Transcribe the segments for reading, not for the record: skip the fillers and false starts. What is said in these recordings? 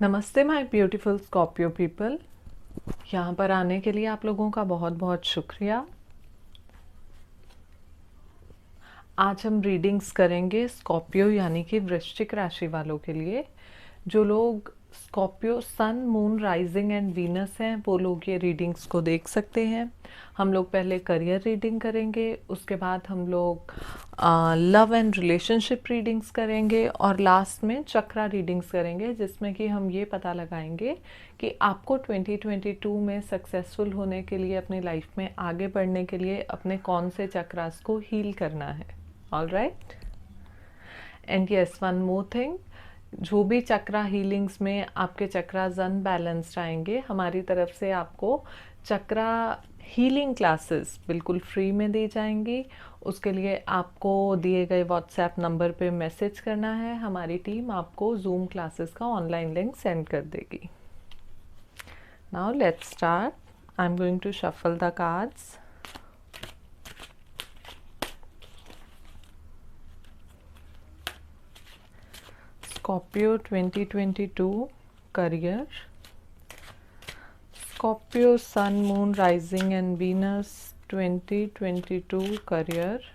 नमस्ते my beautiful Scorpio people. यहाँ पर आने के लिए आप लोगों का बहुत बहुत शुक्रिया। आज हम रीडिंग्स करेंगे स्कॉर्पियो यानी कि वृश्चिक राशि वालों के लिए। जो लोग Scorpio sun moon rising and Venus हैं वो लोग ये रीडिंग्स को देख सकते हैं। हम लोग पहले करियर रीडिंग करेंगे, उसके बाद हम लोग लव एंड रिलेशनशिप रीडिंग्स करेंगे और लास्ट में चक्रा रीडिंग्स करेंगे, जिसमें कि हम ये पता लगाएंगे कि आपको 2022 में सक्सेसफुल होने के लिए, अपनी लाइफ में आगे बढ़ने के लिए अपने कौन से चक्रास को हील करना है। All right, and yes, one more thing, जो भी चक्रा हीलिंग्स में आपके चक्रास अनबैलेंस्ड आएंगे, हमारी तरफ से आपको चक्रा हीलिंग क्लासेस बिल्कुल फ्री में दी जाएंगी। उसके लिए आपको दिए गए व्हाट्सएप नंबर पे मैसेज करना है, हमारी टीम आपको जूम क्लासेस का ऑनलाइन लिंक सेंड कर देगी। Now let's start. I am going to shuffle the cards. Scorpio 2022 career, Scorpio sun moon rising and Venus 2022 career,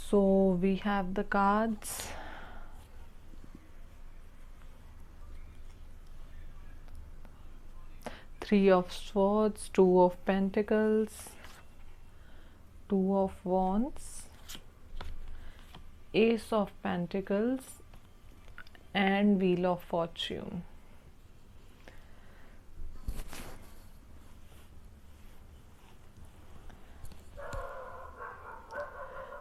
so we have the cards. Three of Swords, Two of Pentacles, Two of Wands, Ace of Pentacles and Wheel of Fortune.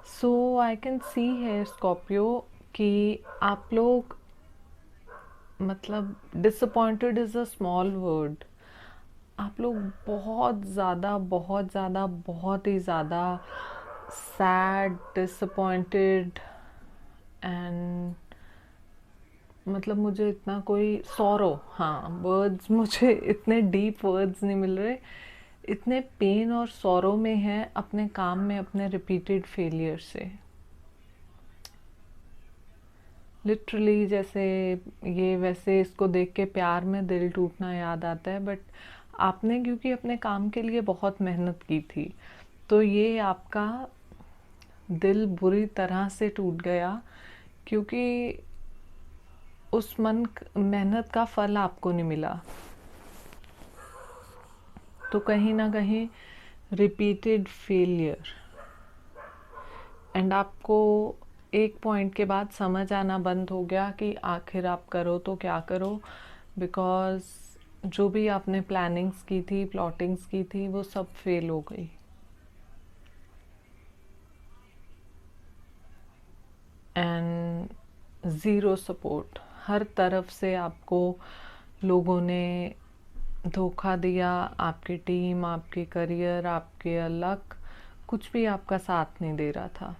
So I can see here Scorpio कि आप लोग, मतलब disappointed is a small word, आप लोग बहुत ज़्यादा बहुत ही ज़्यादा सैड, डिसअपॉइंटेड एंड, मतलब मुझे इतना कोई सॉरो, हाँ वर्ड्स, मुझे इतने डीप वर्ड्स नहीं मिल रहे, इतने पेन और सॉरो में है अपने काम में, अपने रिपीटेड फेलियर से। लिटरली जैसे ये, वैसे इसको देख के प्यार में दिल टूटना याद आता है, बट आपने क्योंकि अपने काम के लिए बहुत मेहनत की थी, तो ये आपका दिल बुरी तरह से टूट गया, क्योंकि उस मेहनत का फल आपको नहीं मिला। तो कहीं ना कहीं रिपीटेड फेलियर, एंड आपको एक पॉइंट के बाद समझ आना बंद हो गया कि आखिर आप करो तो क्या करो, बिकॉज जो भी आपने प्लानिंग्स की थी, प्लॉटिंग्स की थी, वो सब फेल हो गई। एंड ज़ीरो सपोर्ट, हर तरफ से आपको लोगों ने धोखा दिया, आपकी टीम, आपके करियर, आपके लक, कुछ भी आपका साथ नहीं दे रहा था।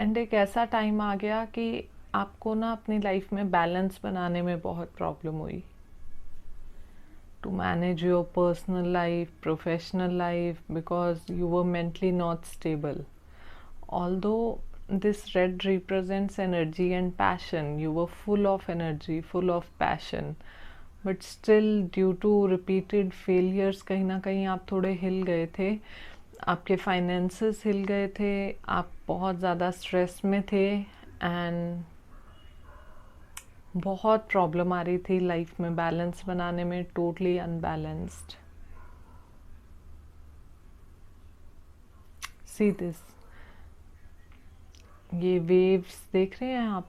एंड एक ऐसा टाइम आ गया कि आपको ना अपनी लाइफ में बैलेंस बनाने में बहुत प्रॉब्लम हुई, to manage your personal life, professional life, because you were mentally not stable. Although this red represents energy and passion, you were full of energy, full of passion, but still due to repeated failures कहीं ना कहीं आप थोड़े हिल गए थे, आपके finances हिल गए थे, आप बहुत ज़्यादा स्ट्रेस में थे एंड बहुत प्रॉब्लम आ रही थी लाइफ में बैलेंस बनाने में, टोटली अनबैलेंस्ड। सी दिस, ये वेव्स देख रहे हैं आप,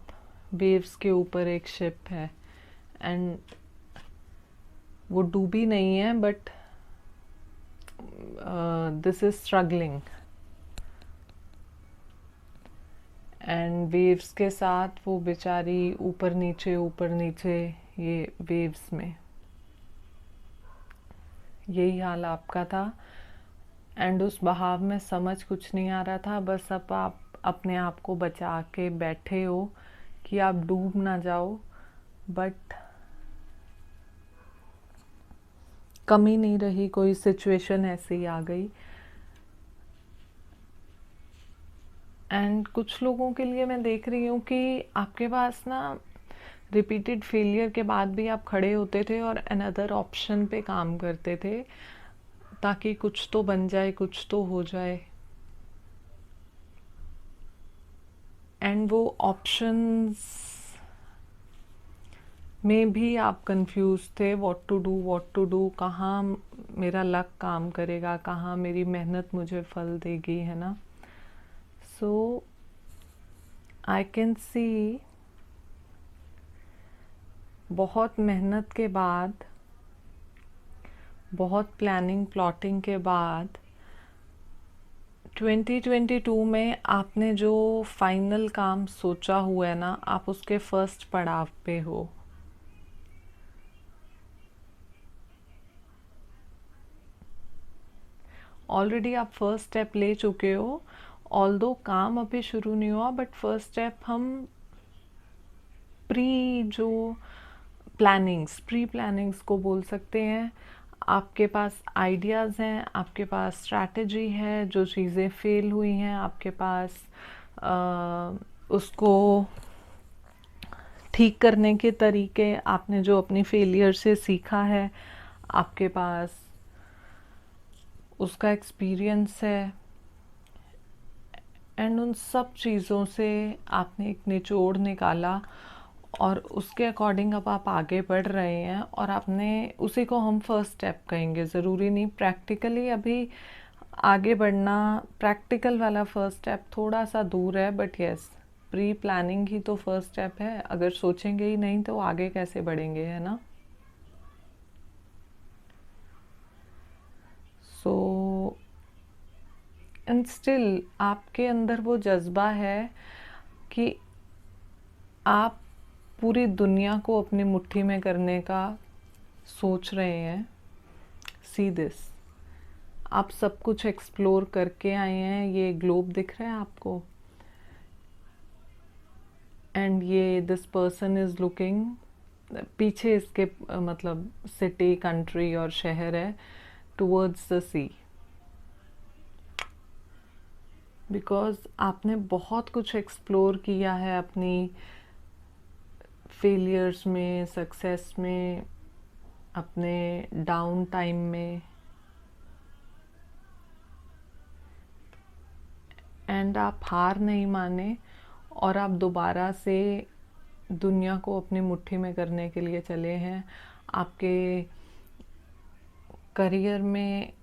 वेव्स के ऊपर एक शिप है एंड वो डूबी नहीं है, but this is struggling, and waves के साथ वो बेचारी ऊपर नीचे ये वेव्स में, यही हाल आपका था। एंड उस बहाव में समझ कुछ नहीं आ रहा था, बस अब आप अपने आप को बचा के बैठे हो कि आप डूब ना जाओ, बट कमी नहीं रही, कोई सिचुएशन ऐसी ही आ गई। एंड कुछ लोगों के लिए मैं देख रही हूँ कि आपके पास ना रिपीटेड फेलियर के बाद भी आप खड़े होते थे और अनदर ऑप्शन पे काम करते थे, ताकि कुछ तो बन जाए, कुछ तो हो जाए। एंड वो ऑप्शंस में भी आप कंफ्यूज थे, व्हाट टू डू, कहाँ मेरा लक काम करेगा, कहाँ मेरी मेहनत मुझे फल देगी, है ना। सो आई कैन सी बहुत मेहनत के बाद, बहुत प्लानिंग प्लॉटिंग के बाद 2022 में आपने जो फाइनल काम सोचा हुआ है ना, आप उसके फर्स्ट पड़ाव पे हो। ऑलरेडी आप फर्स्ट स्टेप ले चुके हो। ऑल्दो काम अभी शुरू नहीं हुआ, बट फर्स्ट स्टेप हम प्री प्लानिंग्स को बोल सकते हैं। आपके पास आइडियाज़ हैं, आपके पास स्ट्रैटेजी है, जो चीज़ें फेल हुई हैं आपके पास उसको ठीक करने के तरीके, आपने जो अपनी फेलियर से सीखा है, आपके पास उसका एक्सपीरियंस है। एंड उन सब चीज़ों से आपने एक निचोड़ निकाला और उसके अकॉर्डिंग अब आप आगे बढ़ रहे हैं, और आपने उसी को हम फर्स्ट स्टेप कहेंगे। ज़रूरी नहीं प्रैक्टिकली अभी आगे बढ़ना, प्रैक्टिकल वाला फर्स्ट स्टेप थोड़ा सा दूर है, बट यस, प्री प्लानिंग ही तो फर्स्ट स्टेप है। अगर सोचेंगे ही नहीं तो आगे कैसे बढ़ेंगे, है ना। सो एंड स्टिल आपके अंदर वो जज्बा है कि आप पूरी दुनिया को अपनी मुट्ठी में करने का सोच रहे हैं। सी दिस, आप सब कुछ एक्सप्लोर करके आए हैं। ये ग्लोब दिख रहा है आपको, एंड ये दिस पर्सन इज लुकिंग, पीछे इसके मतलब सिटी, कंट्री और शहर है, टुवर्ड्स द सी। बिकॉज आपने बहुत कुछ एक्सप्लोर किया है अपनी फेलियर्स में, सक्सेस में, अपने डाउन टाइम में, एंड आप हार नहीं माने और आप दोबारा से दुनिया को अपनी मुट्ठी में करने के लिए चले हैं। आपके करियर में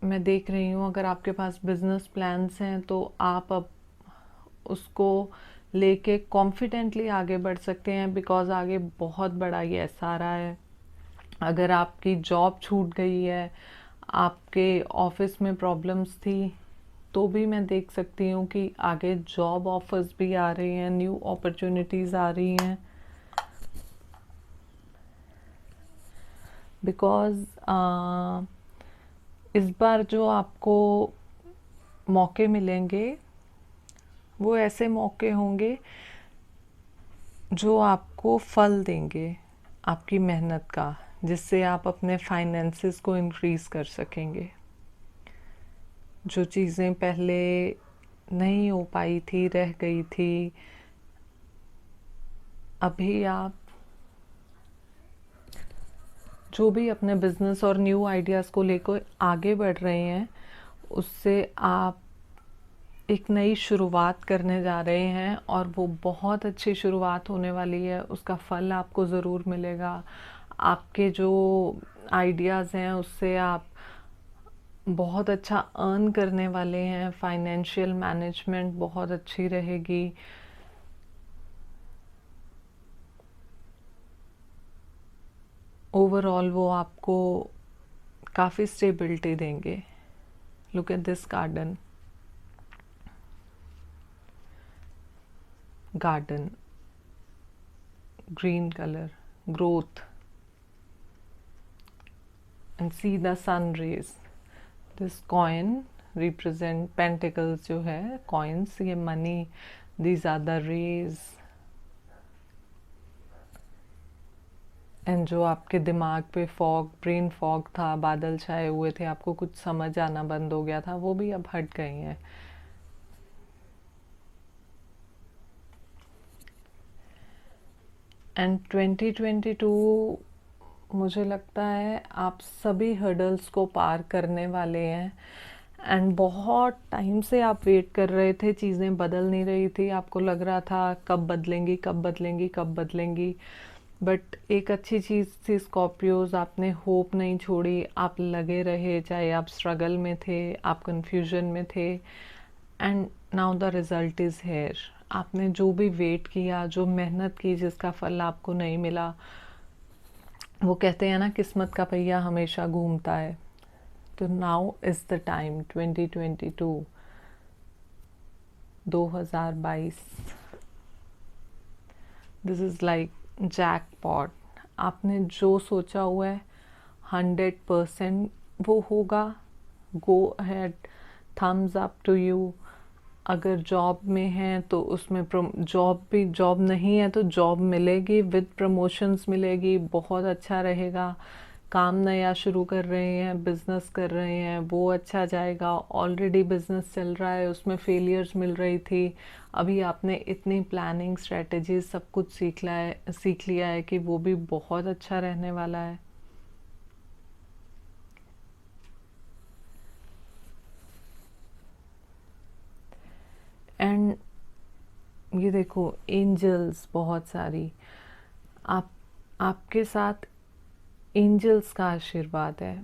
मैं देख रही हूँ, अगर आपके पास बिजनेस प्लान्स हैं तो आप अब उसको लेके कॉन्फिडेंटली आगे बढ़ सकते हैं, बिकॉज आगे बहुत बड़ा यस आ रहा है। अगर आपकी जॉब छूट गई है, आपके ऑफिस में प्रॉब्लम्स थी, तो भी मैं देख सकती हूँ कि आगे जॉब ऑफर्स भी आ रही हैं, न्यू अपॉर्चुनिटीज़ आ रही हैं। बिकॉज इस बार जो आपको मौके मिलेंगे वो ऐसे मौके होंगे जो आपको फल देंगे आपकी मेहनत का, जिससे आप अपने फाइनेंसेस को इंक्रीज़ कर सकेंगे। जो चीज़ें पहले नहीं हो पाई थी, रह गई थी, अभी आप जो भी अपने बिजनेस और न्यू आइडियाज़ को लेकर आगे बढ़ रहे हैं, उससे आप एक नई शुरुआत करने जा रहे हैं, और वो बहुत अच्छी शुरुआत होने वाली है। उसका फल आपको ज़रूर मिलेगा। आपके जो आइडियाज़ हैं उससे आप बहुत अच्छा अर्न करने वाले हैं। फाइनेंशियल मैनेजमेंट बहुत अच्छी रहेगी। ओवरऑल वो आपको काफ़ी स्टेबिलिटी देंगे। Look at this garden, green color, growth, and see the sun rays. This coin represent pentacles जो है, coins, ये money, these are the rays. And जो आपके दिमाग पे फॉग, ब्रेन फॉग था, बादल छाए हुए थे, आपको कुछ समझ आना बंद हो गया था, वो भी अब हट गए हैं। एंड 2022 मुझे लगता है आप सभी हर्डल्स को पार करने वाले हैं। एंड बहुत टाइम से आप वेट कर रहे थे, चीज़ें बदल नहीं रही थी, आपको लग रहा था कब बदलेंगी, कब बदलेंगी, कब बदलेंगी। बट एक अच्छी चीज़ थी स्कॉर्पियोज, आपने होप नहीं छोड़ी, आप लगे रहे, चाहे आप स्ट्रगल में थे, आप कंफ्यूजन में थे। And now the result is here. आपने जो भी वेट किया, जो मेहनत की, जिसका फल आपको नहीं मिला, वो कहते हैं ना, किस्मत का पहिया हमेशा घूमता है। तो now is the time, 2022, 2022, this is like jackpot. आपने जो सोचा हुआ है 100% वो होगा। Go ahead, thumbs up to you. अगर जॉब में हैं तो उसमें जॉब नहीं है तो जॉब मिलेगी, विद प्रमोशंस मिलेगी, बहुत अच्छा रहेगा। काम नया शुरू कर रहे हैं, बिजनेस कर रहे हैं, वो अच्छा जाएगा। ऑलरेडी बिजनेस चल रहा है, उसमें फेलियर्स मिल रही थी, अभी आपने इतनी प्लानिंग, स्ट्रेटजी, सब कुछ सीख लिया है कि वो भी बहुत अच्छा रहने वाला है। एंड ये देखो, एंजल्स बहुत सारी आप आपके साथ, एंजल्स का आशीर्वाद है।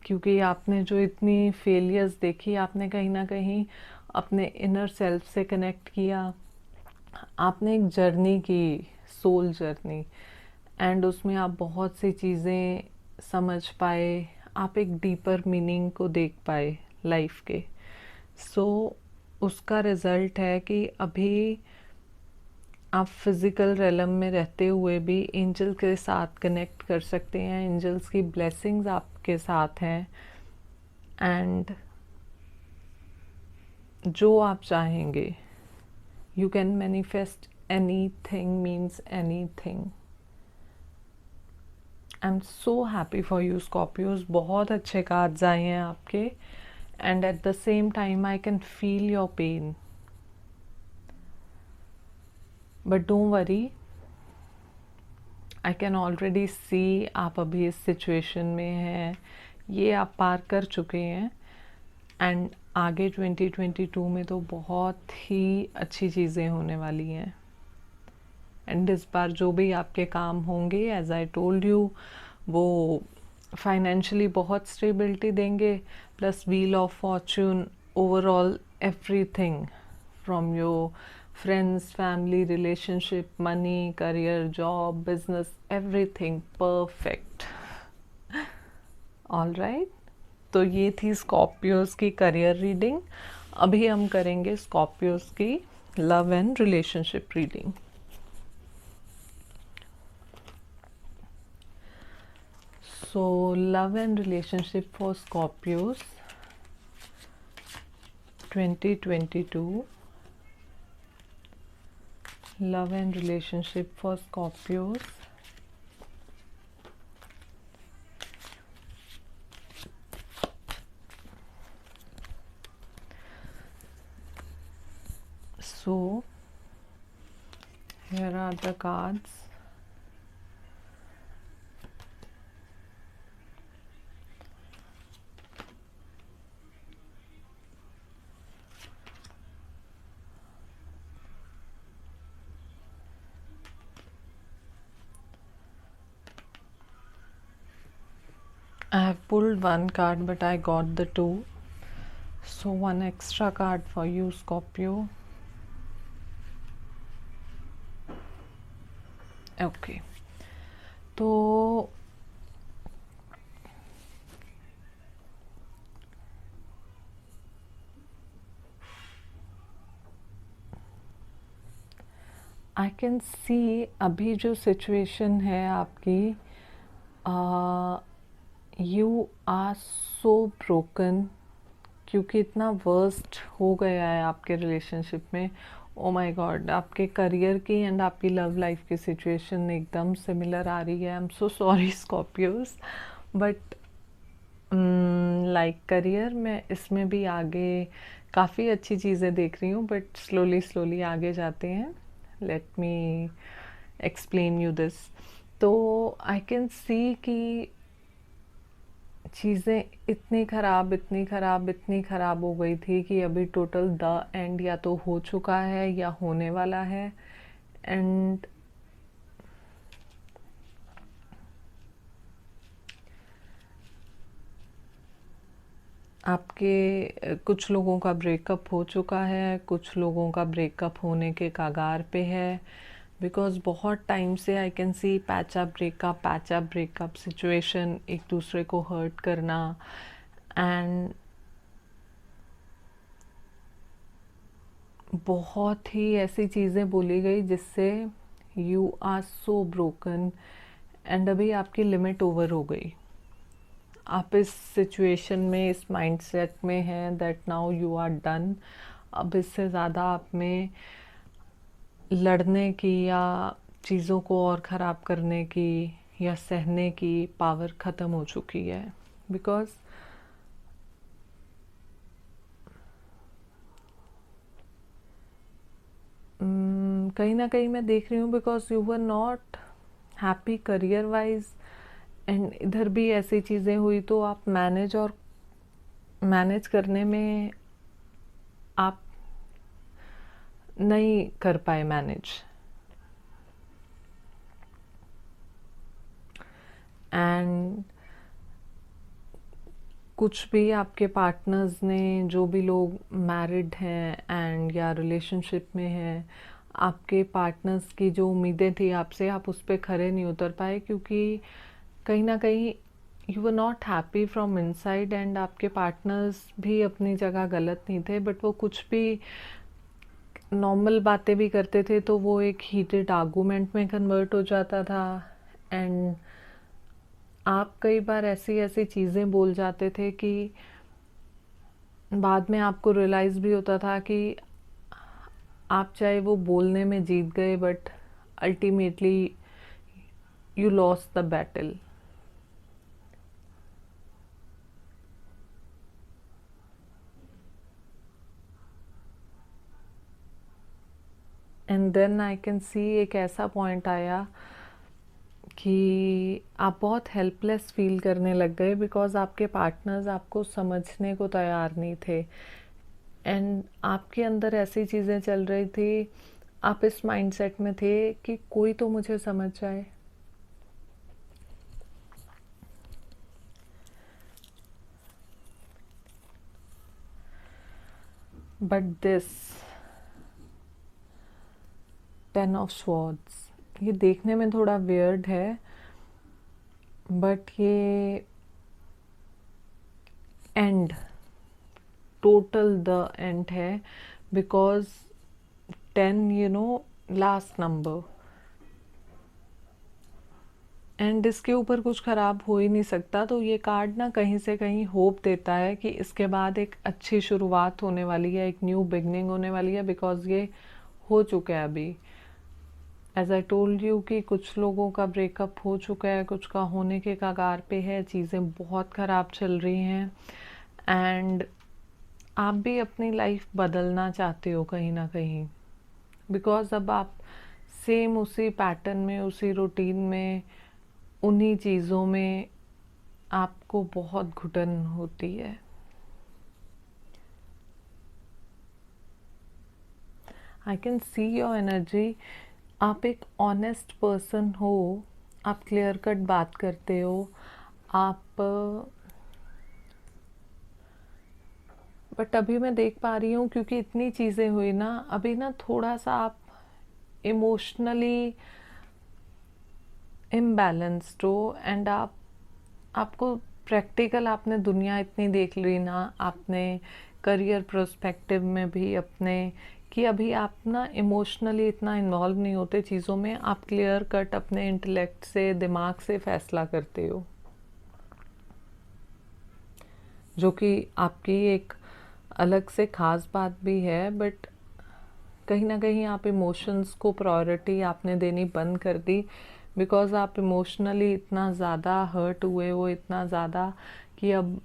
क्योंकि आपने जो इतनी फेलियर्स देखी, आपने कहीं ना कहीं अपने इनर सेल्फ से कनेक्ट किया, आपने एक जर्नी की, सोल जर्नी। एंड उसमें आप बहुत सी चीज़ें समझ पाए, आप एक डीपर मीनिंग को देख पाए लाइफ के। सो उसका रिज़ल्ट है कि अभी आप फिज़िकल रेलम में रहते हुए भी एंजल के साथ कनेक्ट कर सकते हैं, एंजल्स की ब्लेसिंग्स आपके साथ हैं। एंड जो आप चाहेंगे, you can manifest anything, means anything. I am so happy for you Scorpios, बहुत अच्छे कार्ड्स आए हैं आपके। And at the same time I can feel your pain, but don't worry, I can already see आप अभी इस situation में हैं, ये आप पार कर चुके हैं। एंड आगे 2022 में तो बहुत ही अच्छी चीज़ें होने वाली हैं। एंड इस बार जो भी आपके काम होंगे, एज आई टोल्ड यू, वो फाइनेंशियली बहुत स्टेबिलिटी देंगे, plus wheel of Fortune, overall everything from your friends, family, relationship, money, career, job, business, everything perfect. All right, तो ये थी स्कॉर्पियोज की करियर रीडिंग। अभी हम करेंगे स्कॉर्पियोज की love and relationship reading. So love and relationship for Scorpios 2022, love and relationship for Scorpios. So here are the cards. I have pulled one card but I got the two, so one extra card for you Scorpio. Okay, तो आई can सी अभी जो situation है आपकी, you are so broken, क्योंकि इतना worst हो गया है आपके रिलेशनशिप में। ओ माय गॉड, आपके करियर की एंड आपकी लव लाइफ की सिचुएशन एकदम सिमिलर आ रही है। आई am so sorry Scorpios, but like career में इसमें भी आगे काफ़ी अच्छी चीज़ें देख रही हूँ, बट स्लोली स्लोली आगे जाते हैं। Let me explain you this. तो आई कैन सी कि चीज़ें इतनी ख़राब इतनी ख़राब इतनी ख़राब हो गई थी कि अभी टोटल द एंड या तो हो चुका है या होने वाला है। एंड आपके कुछ लोगों का ब्रेकअप हो चुका है, कुछ लोगों का ब्रेकअप होने के कगार पे है, बिकॉज बहुत टाइम से आई can C patch up breakup situation, एक दूसरे को हर्ट करना। एंड बहुत ही ऐसी चीज़ें बोली गई जिससे you are so broken, and अभी आपकी लिमिट ओवर हो गई। आप इस सिचुएशन में, इस माइंडसेट में हैं that now you are done. अब इससे ज़्यादा आप में लड़ने की या चीज़ों को और ख़राब करने की या सहने की पावर ख़त्म हो चुकी है। बिकॉज कहीं ना कहीं मैं देख रही हूँ, because you were not happy career wise, and इधर भी ऐसी चीज़ें हुई तो आप मैनेज करने में आप नहीं कर पाए मैनेज। एंड कुछ भी आपके पार्टनर्स ने, जो भी लोग मैरिड हैं एंड या रिलेशनशिप में हैं, आपके पार्टनर्स की जो उम्मीदें थी आपसे, आप उस पर खरे नहीं उतर पाए, क्योंकि कहीं ना कहीं you were not happy from inside. And आपके पार्टनर्स भी अपनी जगह गलत नहीं थे, बट वो कुछ भी नॉर्मल बातें भी करते थे तो वो एक हीटेड आर्गूमेंट में कन्वर्ट हो जाता था। एंड आप कई बार ऐसी ऐसी चीज़ें बोल जाते थे कि बाद में आपको रियलाइज़ भी होता था कि आप चाहे वो बोलने में जीत गए, but ultimately you lost the battle. And then I can see एक ऐसा पॉइंट आया कि आप बहुत हेल्पलेस फील करने लग गए, बिकॉज आपके पार्टनर्स आपको समझने को तैयार नहीं थे। एंड आपके अंदर ऐसी चीज़ें चल रही थी, आप इस माइंडसेट में थे कि कोई तो मुझे समझ जाए। बट दिस 10 ऑफ स्वॉर्ड्स, ये देखने में थोड़ा वियर्ड है, बट ये एंड, टोटल द एंड है। बिकॉज 10 लास्ट नंबर, एंड इसके ऊपर कुछ ख़राब हो ही नहीं सकता। तो ये कार्ड ना कहीं से कहीं होप देता है कि इसके बाद एक अच्छी शुरुआत होने वाली है, एक न्यू बिगनिंग होने वाली है, बिकॉज ये हो चुका है अभी। एज आई टोल्ड यू कि कुछ लोगों का ब्रेकअप हो चुका है, कुछ का होने के कगार पे है, चीज़ें बहुत ख़राब चल रही हैं। एंड आप भी अपनी लाइफ बदलना चाहते हो कहीं ना कहीं, बिकॉज अब आप सेम उसी पैटर्न में, उसी रूटीन में, उन्हीं चीज़ों में आपको बहुत घुटन होती है। आई कैन सी योर एनर्जी। आप एक ऑनेस्ट पर्सन हो, आप क्लियर कट बात करते हो, आप बट अभी मैं देख पा रही हूँ, क्योंकि इतनी चीज़ें हुई ना, अभी ना थोड़ा सा आप इमोशनली इम्बैलेंस्ड हो। एंड आपको प्रैक्टिकल, आपने दुनिया इतनी देख ली ना, आपने करियर प्रोस्पेक्टिव में भी अपने, कि अभी आप ना इमोशनली इतना इन्वॉल्व नहीं होते चीज़ों में, आप क्लियर कट अपने इंटेलेक्ट से, दिमाग से फैसला करते हो, जो कि आपकी एक अलग से ख़ास बात भी है। बट कहीं ना कहीं आप इमोशंस को प्रायोरिटी आपने देनी बंद कर दी, बिकॉज आप इमोशनली इतना ज़्यादा हर्ट हुए हो, इतना ज़्यादा कि अब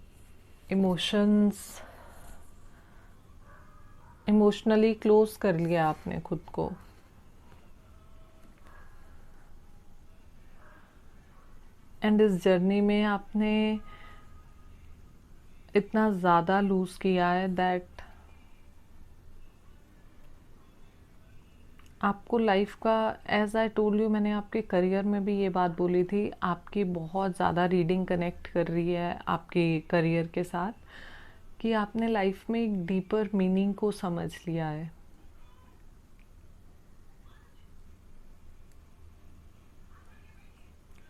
इमोशनली क्लोज कर लिया आपने खुद को। एंड इस जर्नी में आपने इतना ज़्यादा लूज़ किया है दैट आपको लाइफ का, एज आई टोल्ड यू, मैंने आपके करियर में भी ये बात बोली थी, आपकी बहुत ज़्यादा रीडिंग कनेक्ट कर रही है आपके करियर के साथ, कि आपने लाइफ में एक डीपर मीनिंग को समझ लिया है।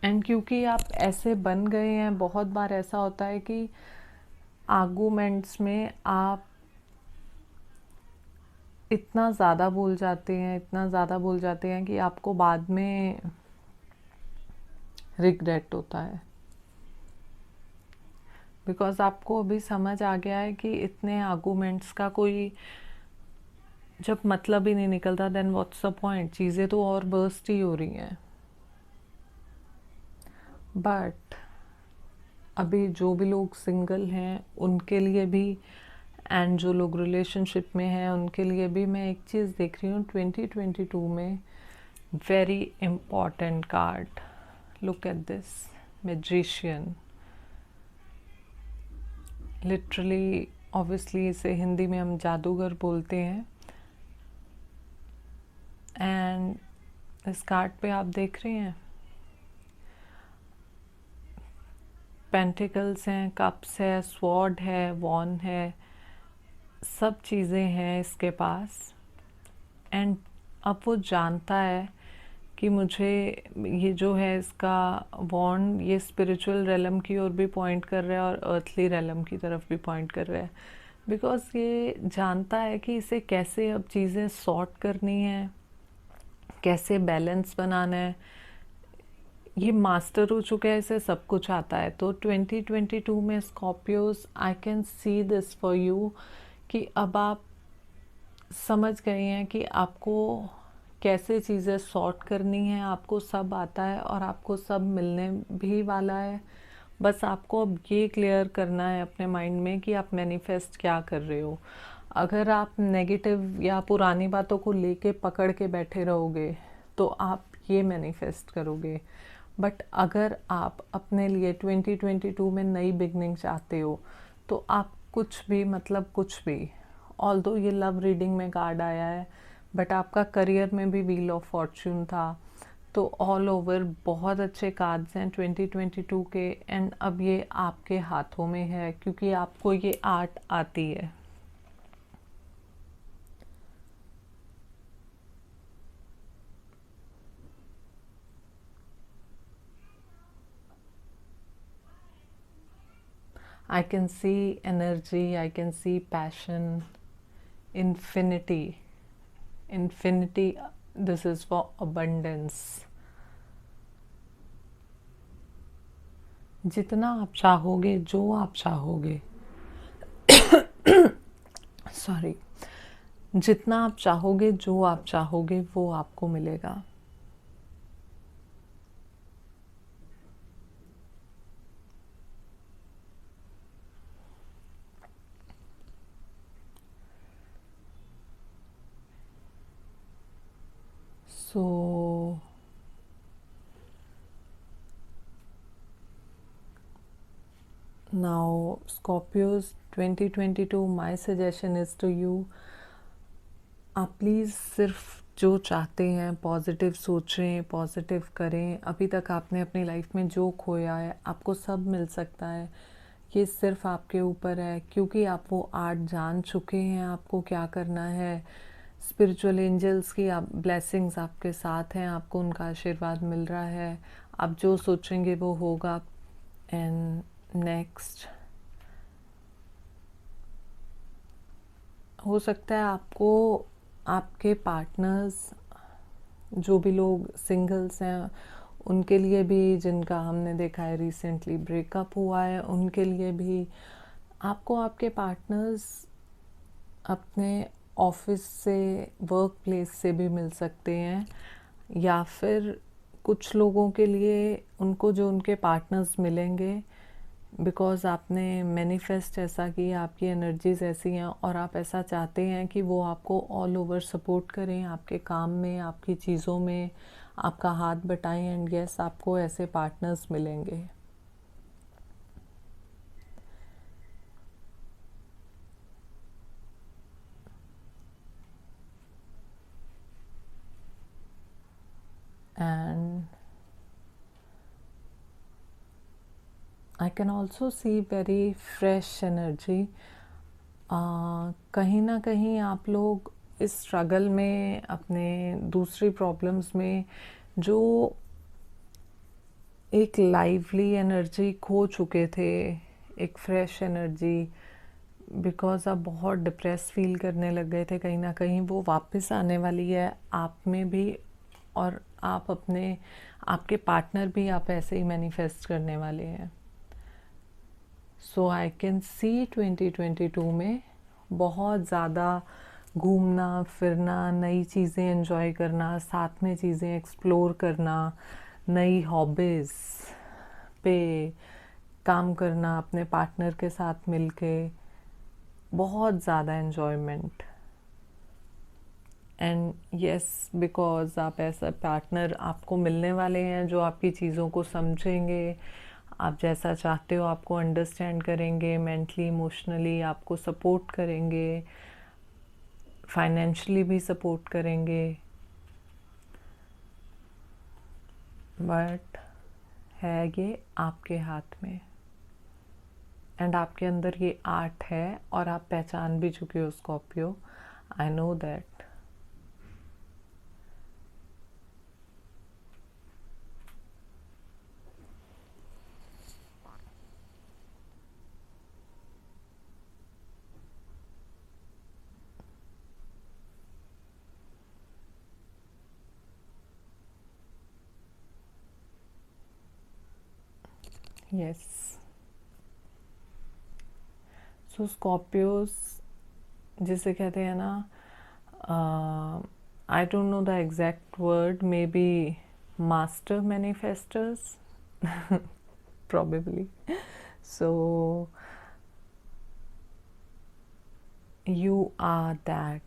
एंड क्योंकि आप ऐसे बन गए हैं, बहुत बार ऐसा होता है कि आर्गूमेंट्स में आप इतना ज़्यादा बोल जाते हैं, इतना ज़्यादा बोल जाते हैं कि आपको बाद में रिग्रेट होता है, बिकॉज आपको अभी समझ आ गया है कि इतने आर्गूमेंट्स का कोई जब मतलब ही नहीं निकलता, देन व्हाट्स द पॉइंट, चीज़ें तो और बर्स्ट ही हो रही हैं। बट अभी जो भी लोग सिंगल हैं उनके लिए भी, एंड जो लोग रिलेशनशिप में हैं उनके लिए भी, मैं एक चीज़ देख रही हूँ 2022 में, very important card. Look at this, magician. Literally, obviously इसे हिंदी में हम जादूगर बोलते हैं। एंड इस कार्ड पे आप देख रहे हैं पेंटिकल्स हैं, कप्स है, स्वॉर्ड है, वॉन है, सब चीज़ें हैं इसके पास। एंड अब वो जानता है कि मुझे ये जो है इसका वॉन्ड, ये स्पिरिचुअल रेलम की ओर भी पॉइंट कर रहा है और अर्थली रेलम की तरफ भी पॉइंट कर रहा है, बिकॉज ये जानता है कि इसे कैसे अब चीज़ें सॉर्ट करनी है, कैसे बैलेंस बनाना है। ये मास्टर हो चुका है, इसे सब कुछ आता है। तो 2022 में Scorpios, I can see this for you, कि अब आप समझ गए हैं कि आपको कैसे चीज़ें सॉर्ट करनी है, आपको सब आता है और आपको सब मिलने भी वाला है। बस आपको अब ये क्लियर करना है अपने माइंड में कि आप मैनिफेस्ट क्या कर रहे हो। अगर आप नेगेटिव या पुरानी बातों को लेके पकड़ के बैठे रहोगे तो आप ये मैनिफेस्ट करोगे। बट अगर आप अपने लिए 2022 में नई बिगनिंग चाहते हो तो आप कुछ भी, मतलब कुछ भी, ऑल्दो ये लव रीडिंग में कार्ड आया है, बट आपका करियर में भी व्हील ऑफ फॉर्च्यून था, तो ऑल ओवर बहुत अच्छे कार्ड्स हैं 2022 के। एंड अब ये आपके हाथों में है क्योंकि आपको ये आर्ट आती है। I can see energy, I can see passion, infinity. Infinity, this is for abundance. जितना आप चाहोगे, जो आप चाहोगे, सॉरी, जितना आप चाहोगे, जो आप चाहोगे, वो आपको मिलेगा। So now Scorpios 2022, my suggestion is to you, आप प्लीज़ सिर्फ जो चाहते हैं पॉजिटिव सोचें, पॉजिटिव करें। अभी तक आपने अपनी लाइफ में जो खोया है आपको सब मिल सकता है, ये सिर्फ आपके ऊपर है, क्योंकि आप वो आर्ट जान चुके हैं आपको क्या करना है। स्पिरिचुअल एंजल्स की आप ब्लेसिंग्स आपके साथ हैं, आपको उनका आशीर्वाद मिल रहा है, आप जो सोचेंगे वो होगा। एंड नेक्स्ट, हो सकता है आपको आपके पार्टनर्स, जो भी लोग सिंगल्स हैं उनके लिए भी, जिनका हमने देखा है रिसेंटली ब्रेकअप हुआ है, उनके लिए भी आपको आपके पार्टनर्स अपने ऑफिस से, वर्क प्लेस से भी मिल सकते हैं, या फिर कुछ लोगों के लिए उनको जो उनके पार्टनर्स मिलेंगे, बिकॉज़ आपने मैनिफेस्ट ऐसा किया, आपकी एनर्जीज ऐसी हैं और आप ऐसा चाहते हैं कि वो आपको ऑल ओवर सपोर्ट करें आपके काम में, आपकी चीज़ों में, आपका हाथ बटाएं, एंड यस आपको ऐसे पार्टनर्स मिलेंगे। And I can also see very fresh energy. कहीं ना कहीं आप लोग इस स्ट्रगल में, अपने दूसरी प्रॉब्लम्स में, जो एक लाइवली एनर्जी खो चुके थे, एक फ्रेश एनर्जी, बिकॉज़ आप बहुत डिप्रेस फील करने लग गए थे, कहीं ना कहीं वो वापस आने वाली है आप में भी, और आप अपने, आपके पार्टनर भी आप ऐसे ही मैनिफेस्ट करने वाले हैं। सो आई कैन सी 2022 में बहुत ज़्यादा घूमना फिरना, नई चीज़ें एंजॉय करना, साथ में चीज़ें एक्सप्लोर करना, नई हॉबीज़ पे काम करना, अपने पार्टनर के साथ मिलके, बहुत ज़्यादा एन्जॉयमेंट। एंड यस, बिकॉज आप ऐसा पार्टनर आपको मिलने वाले हैं जो आपकी चीज़ों को समझेंगे, आप जैसा चाहते हो आपको अंडरस्टैंड करेंगे, मेंटली इमोशनली आपको सपोर्ट करेंगे, फाइनेंशियली भी सपोर्ट करेंगे। बट है ये आपके हाथ में, एंड आपके अंदर ये आर्ट है और आप पहचान भी चुके हो Scorpio. I know that. Yes, so Scorpios जिसे कहते हैं ना, I don't know the exact word, maybe master manifesters probably. So you are that.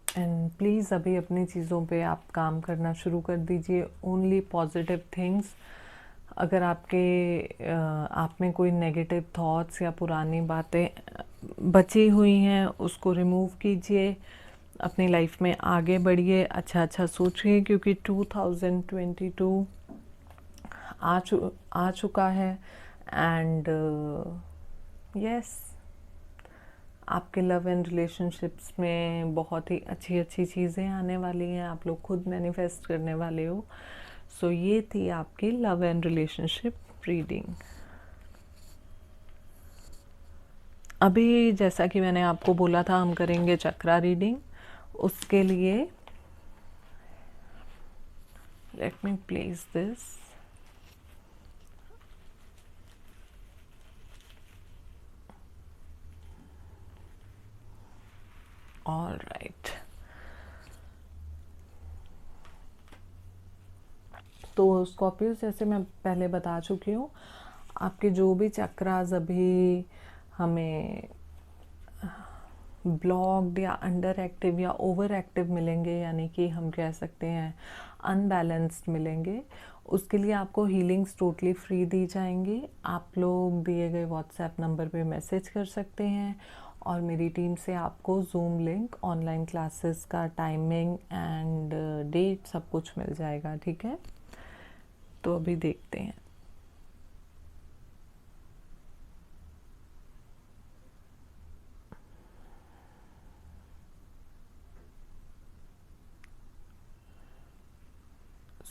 And please अभी अपनी चीज़ों पे आप काम करना शुरू कर दीजिए, ओनली पॉजिटिव थिंग्स। अगर आप में कोई नेगेटिव थॉट्स या पुरानी बातें बची हुई हैं उसको रिमूव कीजिए, अपनी लाइफ में आगे बढ़िए, अच्छा अच्छा सोचिए, क्योंकि 2022 आ चुका है। एंड यस, आपके लव एंड रिलेशनशिप्स में बहुत ही अच्छी अच्छी चीज़ें आने वाली हैं, आप लोग खुद मैनिफेस्ट करने वाले हो। सो ये थी आपकी लव एंड रिलेशनशिप रीडिंग। अभी जैसा कि मैंने आपको बोला था हम करेंगे चक्रा रीडिंग। उसके लिए let me place this. All right, तो स्कॉर्पियो जैसे मैं पहले बता चुकी हूँ, आपके जो भी चक्रास अभी हमें ब्लॉक्ड या अंडर एक्टिव या ओवर एक्टिव मिलेंगे, यानी कि हम कह सकते हैं अनबैलेंस्ड मिलेंगे, उसके लिए आपको हीलिंग्स टोटली फ्री दी जाएंगी। आप लोग दिए गए व्हाट्सएप नंबर पे मैसेज कर सकते हैं और मेरी टीम से आपको जूम लिंक, ऑनलाइन क्लासेस का टाइमिंग एंड डेट सब कुछ मिल जाएगा। ठीक है, तो अभी देखते हैं।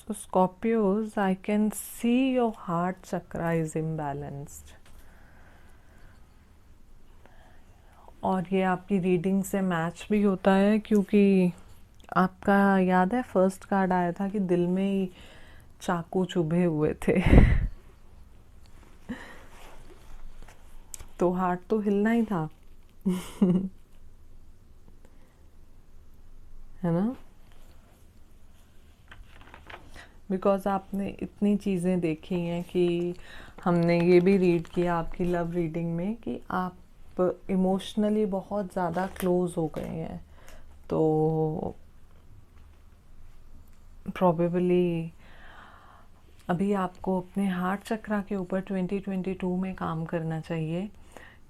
So Scorpios, I can see your heart chakra is imbalanced. और ये आपकी रीडिंग से मैच भी होता है, क्योंकि आपका याद है फर्स्ट कार्ड आया था कि दिल में ही चाकू चुभे हुए थे तो हार्ट तो हिलना ही था। है ना? बिकॉज़ आपने इतनी चीज़ें देखी हैं कि हमने ये भी रीड किया आपकी लव रीडिंग में कि आप इमोशनली बहुत ज़्यादा क्लोज हो गए हैं। तो प्रॉबेबली अभी आपको अपने हार्ट चक्रा के ऊपर 2022 में काम करना चाहिए,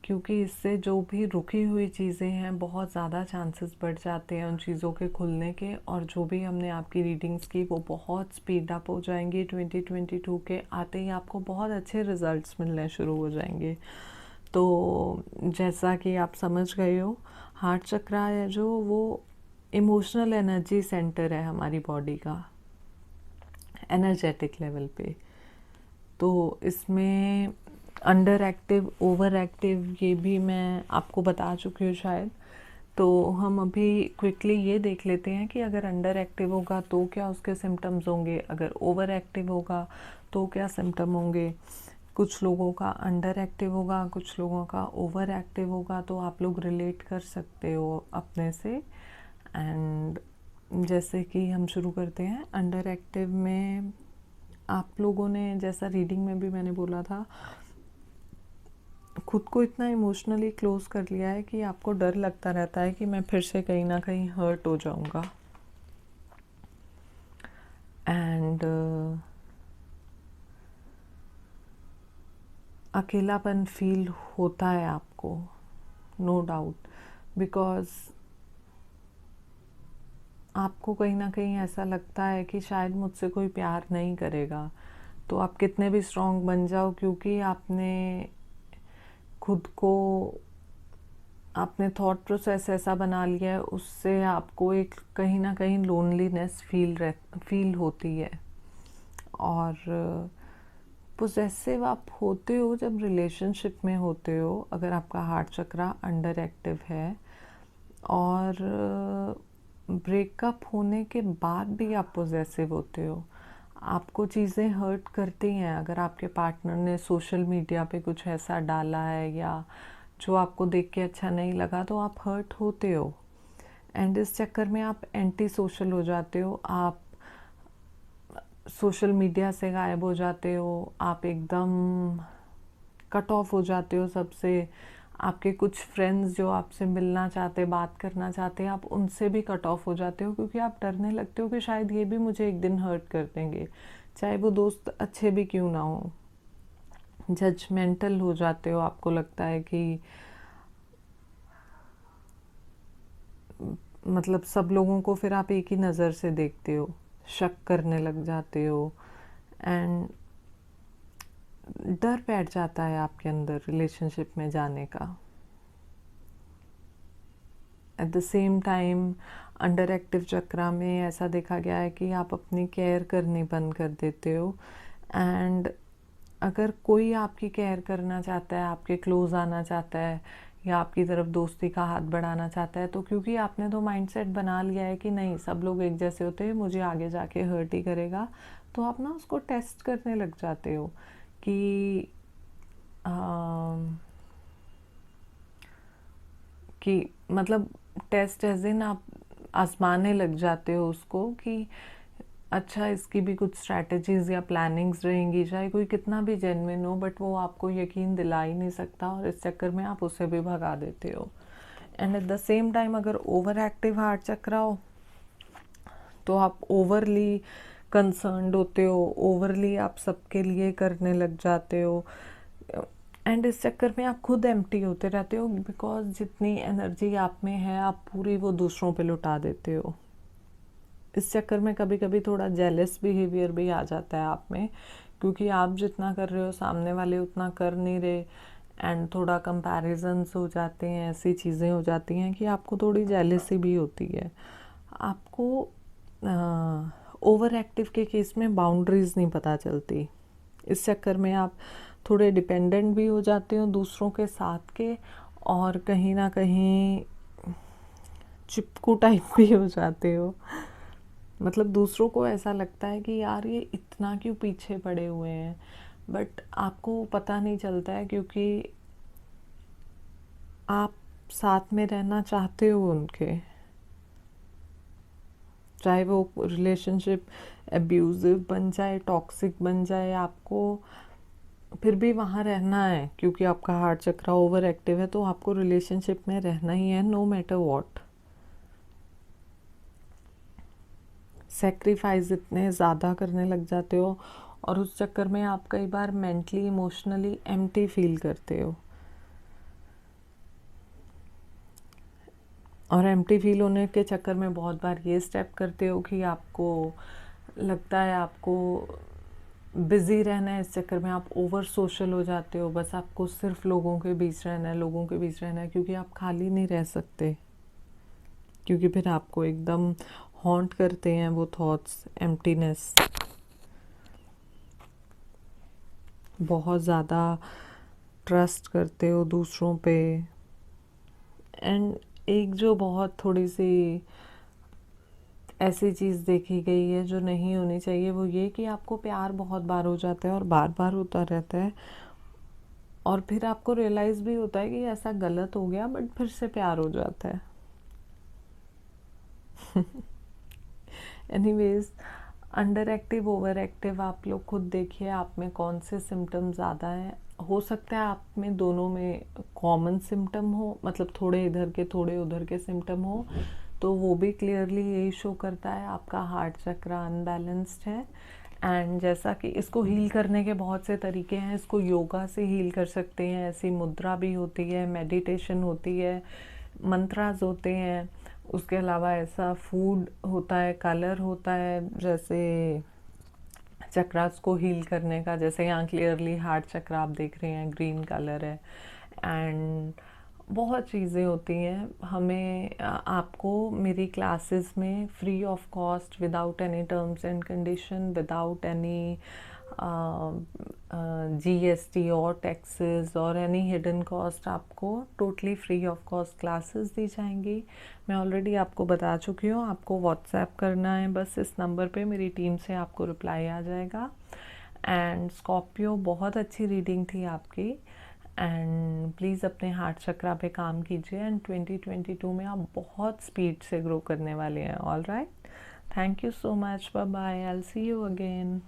क्योंकि इससे जो भी रुकी हुई चीज़ें हैं बहुत ज़्यादा चांसेस बढ़ जाते हैं उन चीज़ों के खुलने के, और जो भी हमने आपकी रीडिंग्स की वो बहुत स्पीड अप हो जाएंगी। 2022 के आते ही आपको बहुत अच्छे रिजल्ट्स मिलने शुरू हो जाएंगे। तो जैसा कि आप समझ गए हो, हार्ट चक्रा है जो वो इमोशनल एनर्जी सेंटर है हमारी बॉडी का, एनर्जेटिक लेवल पे। तो इसमें अंडर एक्टिव, ओवर एक्टिव, ये भी मैं आपको बता चुकी हूँ शायद। तो हम अभी क्विकली ये देख लेते हैं कि अगर अंडर एक्टिव होगा तो क्या उसके सिम्टम्स होंगे, अगर ओवर एक्टिव होगा तो क्या सिम्टम होंगे। कुछ लोगों का अंडर एक्टिव होगा, कुछ लोगों का ओवर एक्टिव होगा, तो आप लोग रिलेट कर सकते हो अपने से। एंड जैसे कि हम शुरू करते हैं, अंडर एक्टिव में आप लोगों ने, जैसा रीडिंग में भी मैंने बोला था, खुद को इतना इमोशनली क्लोज कर लिया है कि आपको डर लगता रहता है कि मैं फिर से कहीं ना कहीं हर्ट हो जाऊंगा। एंड अकेलापन फील होता है आपको, नो डाउट, बिकॉज आपको कहीं ना कहीं ऐसा लगता है कि शायद मुझसे कोई प्यार नहीं करेगा। तो आप कितने भी स्ट्रांग बन जाओ, क्योंकि आपने खुद को, आपने थॉट प्रोसेस ऐसा बना लिया है, उससे आपको एक कहीं ना कहीं लोनलीनेस फील होती है। और पोजेसिव आप होते हो जब रिलेशनशिप में होते हो, अगर आपका हार्ट चक्रा अंडर एक्टिव है, और ब्रेकअप होने के बाद भी आप पोजेसिव होते हो। आपको चीज़ें हर्ट करती हैं, अगर आपके पार्टनर ने सोशल मीडिया पे कुछ ऐसा डाला है या जो आपको देख के अच्छा नहीं लगा, तो आप हर्ट होते हो। एंड इस चक्कर में आप एंटी सोशल हो जाते हो, आप सोशल मीडिया से गायब हो जाते हो, आप एकदम कट ऑफ हो जाते हो सबसे। आपके कुछ फ्रेंड्स जो आपसे मिलना चाहते, बात करना चाहते हैं, आप उनसे भी कट ऑफ हो जाते हो, क्योंकि आप डरने लगते हो कि शायद ये भी मुझे एक दिन हर्ट कर देंगे, चाहे वो दोस्त अच्छे भी क्यों ना हो। जजमेंटल हो जाते हो, आपको लगता है कि मतलब सब लोगों को फिर आप एक ही नज़र से देखते हो, शक करने लग जाते हो, एंड डर बैठ जाता है आपके अंदर रिलेशनशिप में जाने का। At the same time under active chakra में ऐसा देखा गया है कि आप अपनी केयर करनी बंद कर देते हो। एंड अगर कोई आपकी केयर करना चाहता है, आपके क्लोज आना चाहता है, या आपकी तरफ दोस्ती का हाथ बढ़ाना चाहता है, तो क्योंकि आपने तो माइंडसेट बना लिया है कि नहीं सब लोग एक जैसे होते हैं, मुझे आगे जाके हर्ट ही करेगा, तो आप ना उसको टेस्ट करने लग जाते हो कि कि मतलब टेस्ट एज इन आप आजमाने लग जाते हो उसको कि अच्छा इसकी भी कुछ स्ट्रैटेजीज या प्लानिंग्स रहेंगी, चाहे कोई कितना भी जेन्युइन हो, बट वो आपको यकीन दिला ही नहीं सकता, और इस चक्कर में आप उसे भी भगा देते हो। And at the same time अगर ओवर एक्टिव हार्ट चक्रा हो, तो आप ओवरली कंसर्न्ड होते हो, ओवरली आप सबके लिए करने लग जाते हो, एंड इस चक्कर में आप खुद एम्प्टी होते रहते हो, बिकॉज जितनी एनर्जी आप में है आप पूरी वो दूसरों पे लुटा देते हो। इस चक्कर में कभी कभी थोड़ा जेलस बिहेवियर भी आ जाता है आप में, क्योंकि आप जितना कर रहे हो सामने वाले उतना कर नहीं रहे, एंड थोड़ा कंपैरिजन्स हो जाते हैं, ऐसी चीज़ें हो जाती हैं कि आपको थोड़ी जेलसी भी होती है। आपको ओवर एक्टिव के केस में बाउंड्रीज नहीं पता चलती, इस चक्कर में आप थोड़े डिपेंडेंट भी हो जाते हो दूसरों के साथ के, और कहीं ना कहीं चिपकू टाइप भी हो जाते हो। मतलब दूसरों को ऐसा लगता है कि यार ये इतना क्यों पीछे पड़े हुए हैं, बट आपको पता नहीं चलता है, क्योंकि आप साथ में रहना चाहते हो उनके, चाहे वो रिलेशनशिप एब्यूजिव बन जाए, टॉक्सिक बन जाए, आपको फिर भी वहाँ रहना है, क्योंकि आपका हार्ट चक्र ओवर एक्टिव है, तो आपको रिलेशनशिप में रहना ही है, नो मैटर व्हाट। सेक्रीफाइस इतने ज़्यादा करने लग जाते हो, और उस चक्कर में आप कई बार मेंटली इमोशनली एम्प्टी फील करते हो, और एम्प्टी फील होने के चक्कर में बहुत बार ये स्टेप करते हो कि आपको लगता है आपको बिज़ी रहना है, इस चक्कर में आप ओवर सोशल हो जाते हो, बस आपको सिर्फ लोगों के बीच रहना है, लोगों के बीच रहना है, क्योंकि आप खाली नहीं रह सकते, क्योंकि फिर आपको एकदम हॉन्ट करते हैं वो थॉट्स, एम्प्टीनेस। बहुत ज़्यादा ट्रस्ट करते हो दूसरों पे। एंड एक जो बहुत थोड़ी सी ऐसी चीज़ देखी गई है जो नहीं होनी चाहिए, वो ये कि आपको प्यार बहुत बार हो जाता है और बार बार होता रहता है, और फिर आपको रियलाइज़ भी होता है कि ऐसा गलत हो गया, बट फिर से प्यार हो जाता है। Anyways, under active over active आप लोग खुद देखिए आप में कौन से सिम्टम ज़्यादा हैं। हो सकता है आप में दोनों में कॉमन सिम्टम हो, मतलब थोड़े इधर के थोड़े उधर के सिम्टम हो, तो वो भी क्लियरली यही शो करता है आपका हार्ट चक्र अनबैलेंस्ड है। एंड जैसा कि इसको हील करने के बहुत से तरीके हैं, इसको योगा से हील कर सकते हैं, ऐसी मुद्रा भी होती है, मेडिटेशन होती है, मंत्रास होते हैं, उसके अलावा ऐसा फूड होता है, कलर होता है, जैसे चक्रास को हील करने का, जैसे यहाँ क्लियरली हार्ट चक्र आप देख रहे हैं, ग्रीन कलर है। एंड बहुत चीज़ें होती हैं। हमें आपको मेरी क्लासेस में free of cost, without any terms and condition, without any GST और टैक्सेस और एनी हिडन कॉस्ट, आपको totally free of cost classes दी जाएंगी। मैं ऑलरेडी आपको बता चुकी हूँ, आपको व्हाट्सएप करना है बस इस नंबर पे, मेरी टीम से आपको रिप्लाई आ जाएगा। एंड स्कॉर्पियो, बहुत अच्छी रीडिंग थी आपकी, एंड प्लीज़ अपने हार्ट चक्रा पे काम कीजिए, एंड 2022 में आप बहुत स्पीड से ग्रो करने वाले हैं। All right, thank you so much, bye bye, I will see you again.